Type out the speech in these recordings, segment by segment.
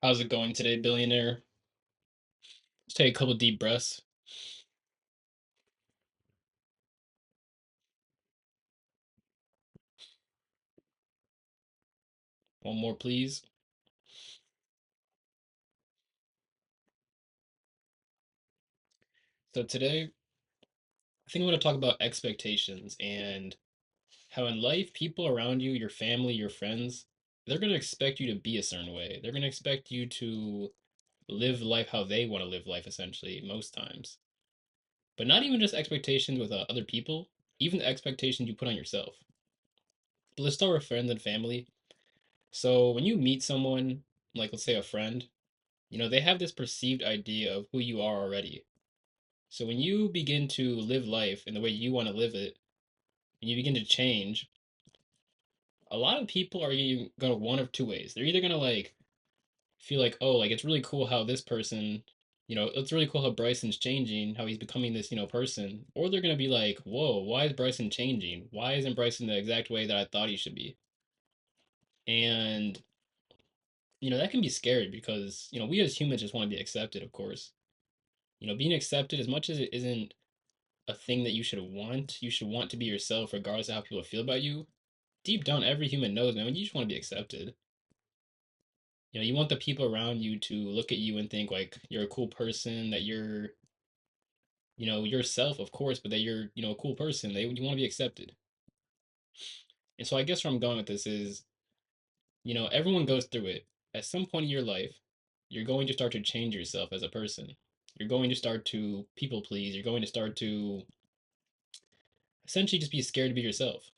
How's it going today, billionaire? Let's take a couple deep breaths. One more, please. So today, I think I'm going to talk about expectations and how in life, people around you, your family, your friends, they're going to expect you to be a certain way. They're going to expect you to live life how they want to live life, essentially, most times. But not even just expectations with other people, even the expectations you put on yourself. But let's start with friends and family. So when you meet someone, like let's say a friend, they have this perceived idea of who you are already. So when you begin to live life in the way you want to live it, and you begin to change, a lot of people are going to one of two ways. They're either going to like feel like, oh, like it's really cool how this person, it's really cool how Bryson's changing, how he's becoming this, person, or they're going to be like, whoa, why is Bryson changing? Why isn't Bryson the exact way that I thought he should be? And that can be scary because, we as humans just want to be accepted, of course. Being accepted as much as it isn't a thing that you should want to be yourself regardless of how people feel about you. Deep down, every human knows, man, you just want to be accepted. You want the people around you to look at you and think like you're a cool person, that you're, yourself, of course, but that you're, a cool person. You want to be accepted. And so I guess where I'm going with this is, everyone goes through it. At some point in your life, you're going to start to change yourself as a person. You're going to start to people please. You're going to start to essentially just be scared to be yourself.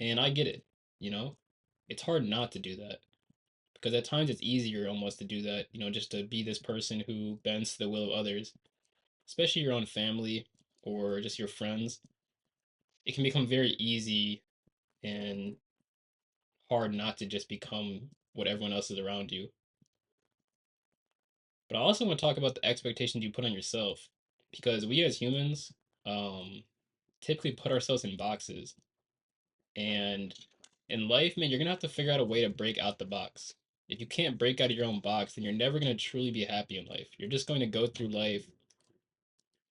And I get it, you know? It's hard not to do that because at times it's easier almost to do that, just to be this person who bends to the will of others, especially your own family or just your friends. It can become very easy and hard not to just become what everyone else is around you. But I also want to talk about the expectations you put on yourself because we as humans um, typically put ourselves in boxes. And in life, man, you're gonna have to figure out a way to break out the box. If you can't break out of your own box, then you're never gonna truly be happy in life. You're just going to go through life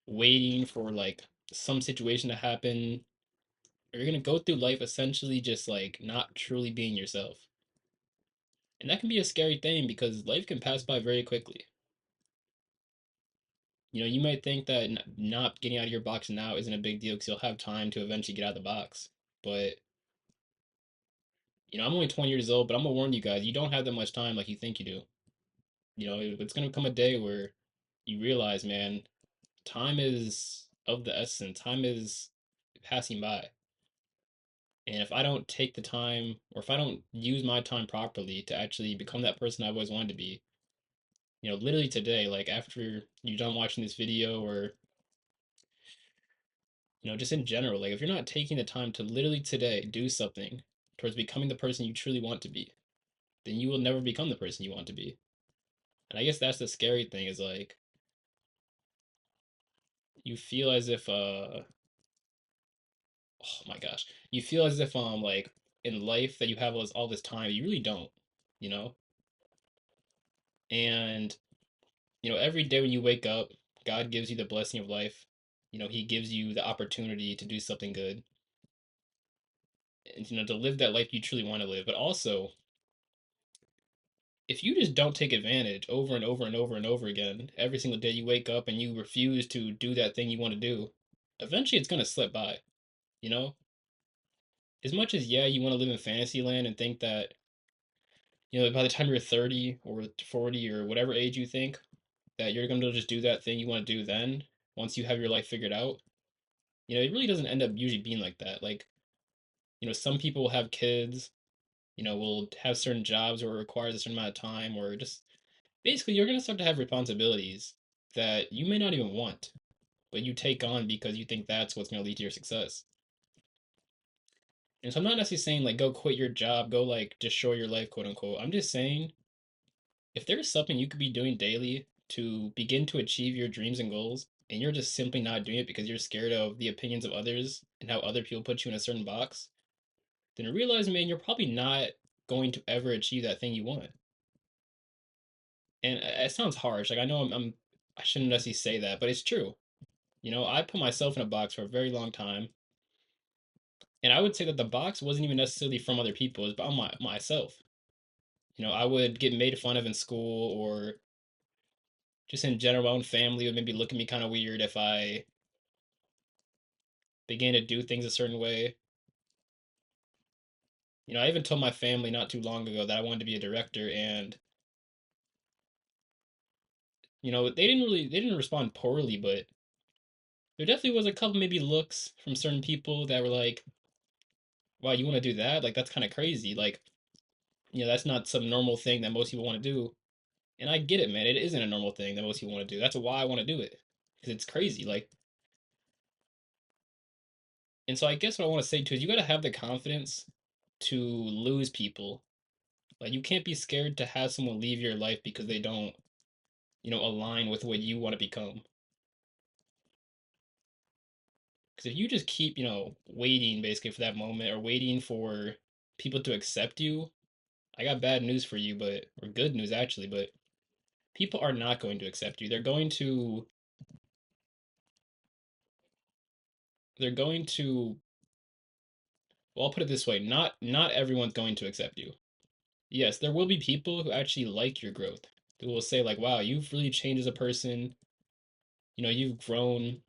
waiting for like some situation to happen. Or you're gonna go through life essentially just like not truly being yourself. And that can be a scary thing because life can pass by very quickly. You might think that not getting out of your box now isn't a big deal because you'll have time to eventually get out of the box. But I'm only 20 years old, but I'm gonna warn you guys, you don't have that much time like you think you do. It's gonna come a day where you realize, man, time is of the essence. Time is passing by. And if I don't take the time, or if I don't use my time properly to actually become that person I've always wanted to be, literally today, like after you're done watching this video, or just in general, like if you're not taking the time to literally today do something towards becoming the person you truly want to be, then you will never become the person you want to be. And I guess that's the scary thing is like you feel as if oh my gosh, you feel as if like in life that you have all this time, you really don't, you know? And every day when you wake up, God gives you the blessing of life. He gives you the opportunity to do something good and to live that life you truly want to live. But also, if you just don't take advantage over and over and over and over again, every single day you wake up and you refuse to do that thing you want to do, eventually it's going to slip by, you know? As much as, yeah, you want to live in fantasy land and think that, by the time you're 30 or 40 or whatever age you think that you're going to just do that thing you want to do then, once you have your life figured out, it really doesn't end up usually being like that. Like, some people will have kids, will have certain jobs or it requires a certain amount of time, or just basically you're going to start to have responsibilities that you may not even want, but you take on because you think that's what's going to lead to your success. And so I'm not necessarily saying like go quit your job, go like destroy your life, quote unquote. I'm just saying if there's something you could be doing daily to begin to achieve your dreams and goals, and you're just simply not doing it because you're scared of the opinions of others and how other people put you in a certain box, then realize, man, you're probably not going to ever achieve that thing you want. And it sounds harsh. Like I know I shouldn't necessarily say that, but it's true. You know, I put myself in a box for a very long time, and I would say that the box wasn't even necessarily from other people; it was about myself. You know, I would get made fun of in school, or just in general, my own family would maybe look at me kind of weird if I began to do things a certain way. You know, I even told my family not too long ago that I wanted to be a director, and you know, they didn't respond poorly, but there definitely was a couple maybe looks from certain people that were like, "Wow, you want to do that? Like that's kind of crazy. Like, you know, that's not some normal thing that most people want to do." And I get it, man. It isn't a normal thing that most people want to do. That's why I want to do it because it's crazy. Like, and so I guess what I want to say too is you got to have the confidence to lose people. Like, you can't be scared to have someone leave your life because they don't, you know, align with what you want to become. Because if you just keep, you know, waiting basically for that moment or waiting for people to accept you, I got bad news for you, but or good news actually, but people are not going to accept you. They're going to well, I'll put it this way, not everyone's going to accept you. Yes, there will be people who actually like your growth. Who will say like, "Wow, you've really changed as a person. You know, you've grown."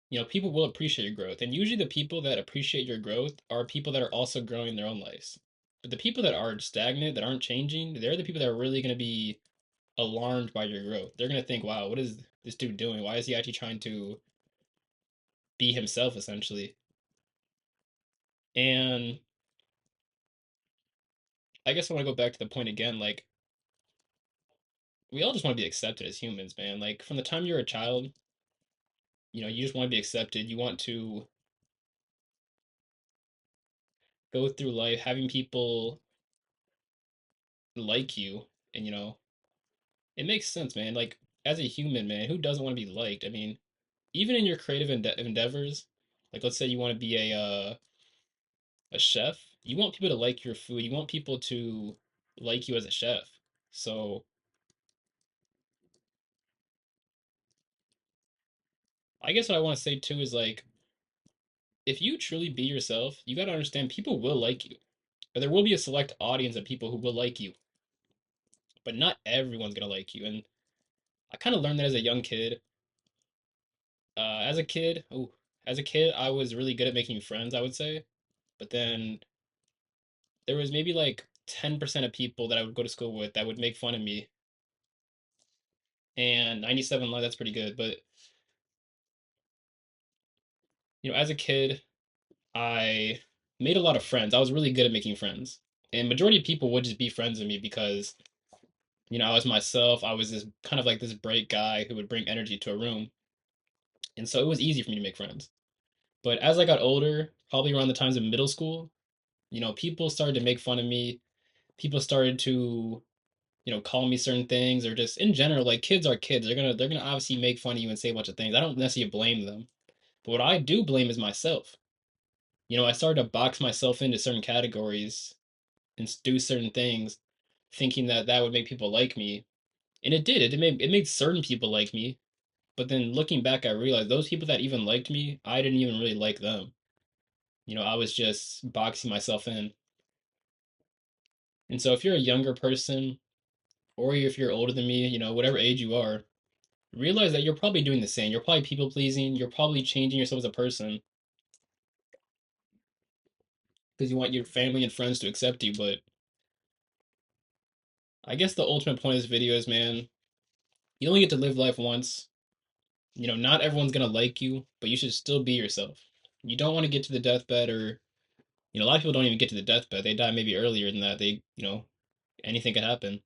You know, people will appreciate your growth. And usually the people that appreciate your growth are people that are also growing in their own lives. But the people that are stagnant, that aren't changing, they're the people that are really going to be alarmed by your growth. They're going to think, "Wow, what is this dude doing? Why is he actually trying to be himself essentially?" And I guess I want to go back to the point again, like we all just want to be accepted as humans, man. Like from the time you're a child, you know, you just want to be accepted. You want to go through life having people like you, and you know, it makes sense, man. Like as a human, man, who doesn't want to be liked? I mean, even in your creative endeavors, like let's say you want to be a chef, you want people to like your food. You want people to like you as a chef. So I guess what I want to say too is like if you truly be yourself, you got to understand people will like you. But there will be a select audience of people who will like you, but not everyone's gonna like you. And I kind of learned that as a young kid. As a kid, as a kid, I was really good at making friends, I would say. But then there was maybe like 10% of people that I would go to school with that would make fun of me. And 97 that's pretty good. But you know, as a kid, I made a lot of friends. I was really good at making friends. And majority of people would just be friends with me because, you know, I was myself. I was this kind of like this bright guy who would bring energy to a room. And so it was easy for me to make friends. But as I got older, probably around the times of middle school, you know, people started to make fun of me. People started to, you know, call me certain things or just in general, like kids are kids. They're gonna obviously make fun of you and say a bunch of things. I don't necessarily blame them. But what I do blame is myself. You know, I started to box myself into certain categories and do certain things, thinking that that would make people like me. And it did. It made certain people like me. But then looking back, I realized those people that even liked me, I didn't even really like them. You know, I was just boxing myself in. And so if you're a younger person, or if you're older than me, you know, whatever age you are, realize that you're probably doing the same. You're probably people pleasing. You're probably changing yourself as a person because you want your family and friends to accept you. But I guess the ultimate point of this video is, man, you only get to live life once. You know, not everyone's gonna like you, but you should still be yourself. You don't want to get to the deathbed, or you know, a lot of people don't even get to the deathbed. They die maybe earlier than that. They, you know, anything could happen.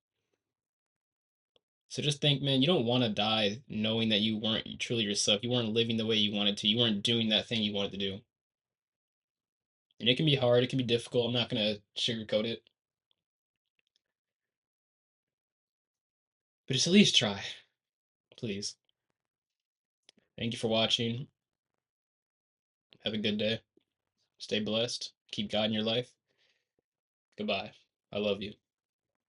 So just think, man, you don't want to die knowing that you weren't truly yourself. You weren't living the way you wanted to. You weren't doing that thing you wanted to do. And it can be hard, it can be difficult. I'm not going to sugarcoat it, but just at least try, please. Thank you for watching. Have a good day. Stay blessed. Keep God in your life. Goodbye. I love you.